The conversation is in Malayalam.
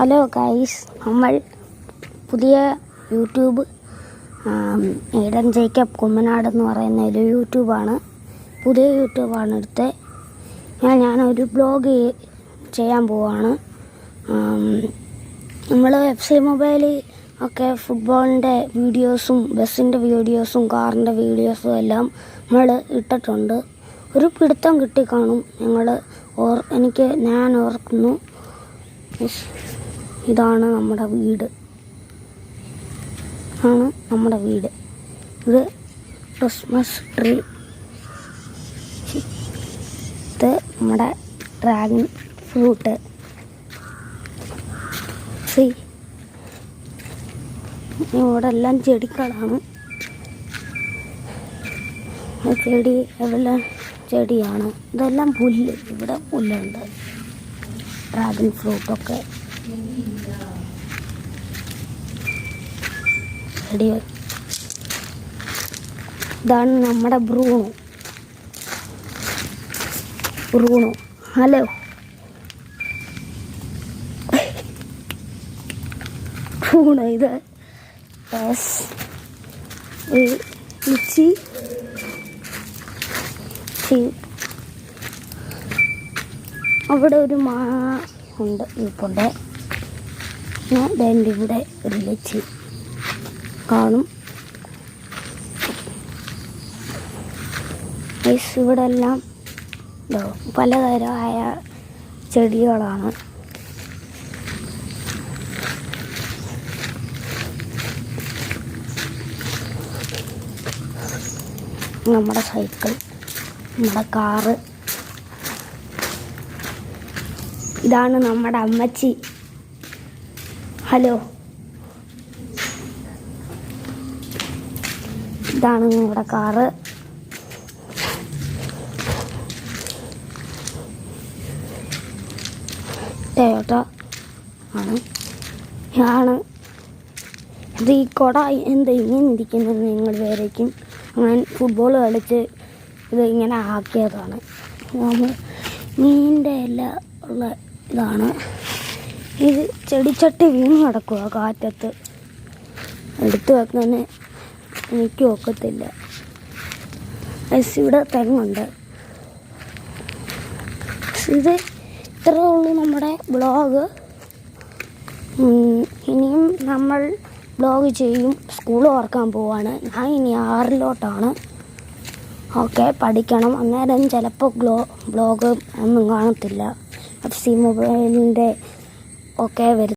ഹലോ ഗൈസ്, നമ്മൾ പുതിയ യൂട്യൂബ് ഈഡൻ ജേക്കബ് കുമ്മനാട് എന്ന് പറയുന്ന ഒരു യൂട്യൂബാണ്. പുതിയ യൂട്യൂബാണ് എടുത്തത്. ഞാനൊരു ബ്ലോഗ് ചെയ്യാൻ പോവാണ്. നമ്മൾ FC മൊബൈൽ ഒക്കെ ഫുട്ബോളിൻ്റെ വീഡിയോസും ബസ്സിൻ്റെ വീഡിയോസും കാറിൻ്റെ വീഡിയോസും എല്ലാം നമ്മൾ ഇട്ടിട്ടുണ്ട്. ഒരു പിടുത്തം കിട്ടിക്കാണും. ഞാൻ ഓർക്കുന്നു. ഇതാണ് നമ്മുടെ വീട്. ഇത് ക്രിസ്മസ് ട്രീ. ഇത് നമ്മുടെ ഡ്രാഗൺ ഫ്രൂട്ട്. ഇവിടെ എല്ലാം ചെടികളാണ്. എല്ലാം ചെടിയാണ്. ഇതെല്ലാം പുല്ല്. ഇവിടെ പുല്ലുണ്ട്. ഡ്രാഗൺ ഫ്രൂട്ടൊക്കെ ചെടി. ഇതാണ് നമ്മുടെ ബ്രൂണോ. ഹലോ. ബ്രൂണോ. ഇത് ലിച്ചി. അവിടെ ഒരു ഉണ്ട് ഇരിപ്പുണ്ട്. ഇവിടെ ഒരു ലിച്ചി കാണും. ഇവിടെ എല്ലാം പലതരമായ ചെടികളാണ്. നമ്മുടെ സൈക്കിൾ, നമ്മുടെ കാറ്. ഇതാണ് നമ്മുടെ അമ്മച്ചി. ഹലോ. ഇതാണ് നമ്മുടെ കാറ്. ടൊയോട്ട ആണ്. ഇത് ഈ കുട ഇങ്ങനെ ഇരിക്കുന്നത് നിങ്ങൾ വിചാരിക്കും ഞാൻ ഫുട്ബോൾ കളിച്ച് ഇത് ഇങ്ങനെ ആക്കിയതാണ്. മീനിൻ്റെ എല്ലാം ഉള്ള ഇതാണ്. ഇത് ചെടിച്ചട്ടി വീണ് കിടക്കുക കാറ്റത്ത്. എടുത്തു വെക്കാൻ എനിക്ക് ഒക്കത്തില്ല. ഇവിടെ തെങ്ങുണ്ട്. ഇത് ഇത്രേ ഉള്ളൂ നമ്മുടെ ബ്ലോഗ്. ഇനിയും നമ്മൾ ബ്ലോഗ് ചെയ്യും. സ്കൂൾ ഓർക്കാൻ പോവാണ്. ഞാൻ ഇനി 6-ലോട്ടാണ്. ഓക്കെ, പഠിക്കണം. അന്നേരം ചിലപ്പോൾ ബ്ലോഗ് ഒന്നും കാണത്തില്ല. FC മൊബൈലിൻ്റെ ഒക്കെ വരും.